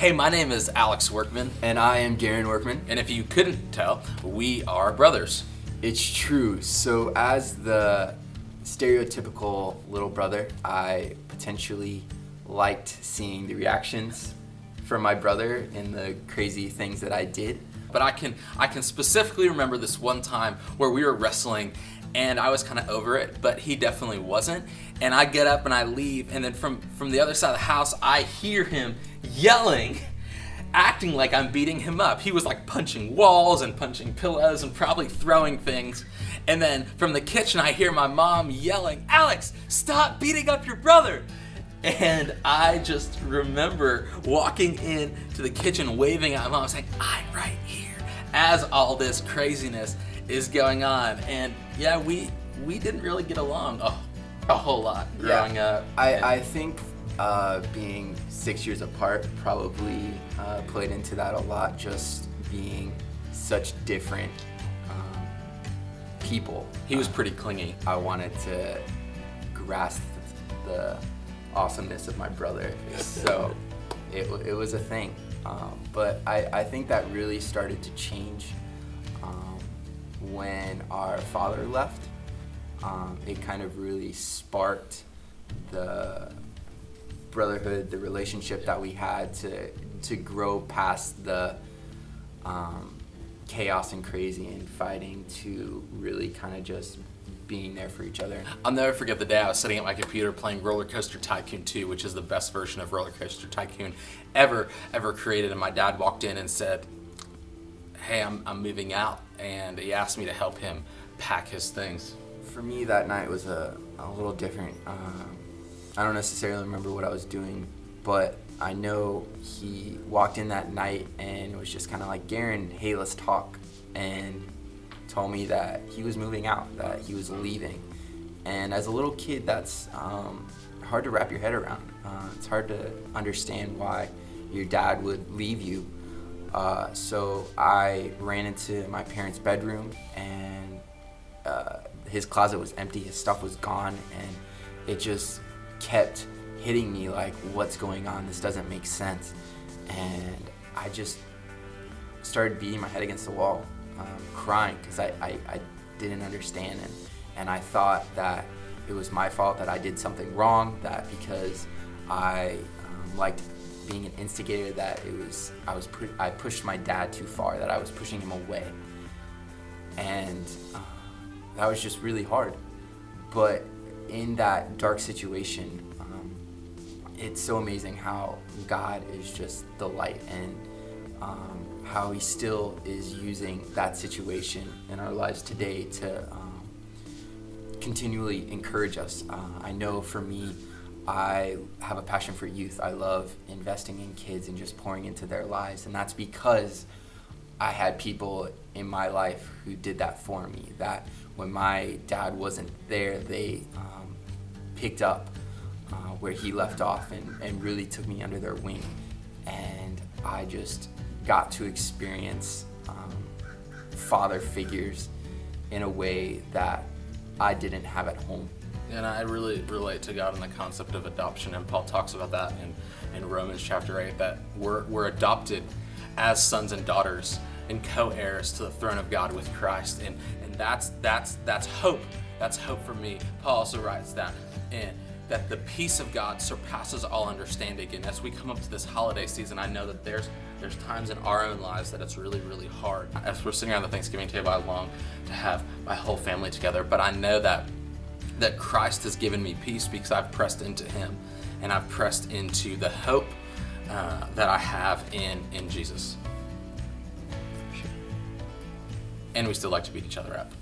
Hey, my name is Alex Workman, And I am Garen Workman. and if you couldn't tell, we are brothers. It's true. So, as the stereotypical little brother, I potentially liked seeing the reactions from my brother in the crazy things that I did. But I can specifically remember this one time where we were wrestling and I was kind of over it, but he definitely wasn't. And I get up and I leave, and then from the other side of the house, I hear him yelling, acting like I'm beating him up. He was like punching walls and punching pillows and probably throwing things. And then from the kitchen, I hear my mom yelling, "Alex, stop beating up your brother." And I just remember walking into the kitchen, waving at my mom, saying, "I'm right here," as all this craziness is going on. And yeah, we didn't really get along a whole lot growing up. I think being 6 years apart probably played into that a lot, just being such different people. He was pretty clingy. I wanted to grasp the awesomeness of my brother, so it was a thing. But I think that really started to change when our father left. It kind of really sparked the brotherhood, the relationship that we had to grow past the chaos and crazy and fighting to really kind of just being there for each other. I'll never forget the day I was sitting at my computer playing Roller Coaster Tycoon 2, which is the best version of Roller Coaster Tycoon ever created, and my dad walked in and said, "Hey, I'm moving out," and he asked me to help him pack his things. For me, that night was a little different. I don't necessarily remember what I was doing, but I know he walked in that night and was just kind of like, "Garen, hey, let's talk," and told me that he was moving out, that he was leaving. And as a little kid, that's hard to wrap your head around. It's hard to understand why your dad would leave you. So I ran into my parents' bedroom, and his closet was empty, his stuff was gone, and it just kept hitting me like, what's going on? This doesn't make sense. And I just started beating my head against the wall, crying, because I didn't understand, and I thought that it was my fault, that I did something wrong, that because I liked being an instigator, that I pushed my dad too far, that I was pushing him away, and that was just really hard. But in that dark situation, it's so amazing how God is just the light, and how he still is using that situation in our lives today to continually encourage us. I know for me, I have a passion for youth. I love investing in kids and just pouring into their lives, and that's because I had people in my life who did that for me, that when my dad wasn't there, they picked up where he left off and really took me under their wing. And I just got to experience father figures in a way that I didn't have at home. And I really relate to God in the concept of adoption, and Paul talks about that in Romans chapter 8, that we're adopted as sons and daughters and co-heirs to the throne of God with Christ, and that's hope. That's hope for me. Paul also writes that the peace of God surpasses all understanding. And as we come up to this holiday season, I know that there's times in our own lives that it's really, really hard. As we're sitting around the Thanksgiving table, I long to have my whole family together, but I know that Christ has given me peace because I've pressed into him, and I've pressed into the hope that I have in Jesus. And we still like to beat each other up.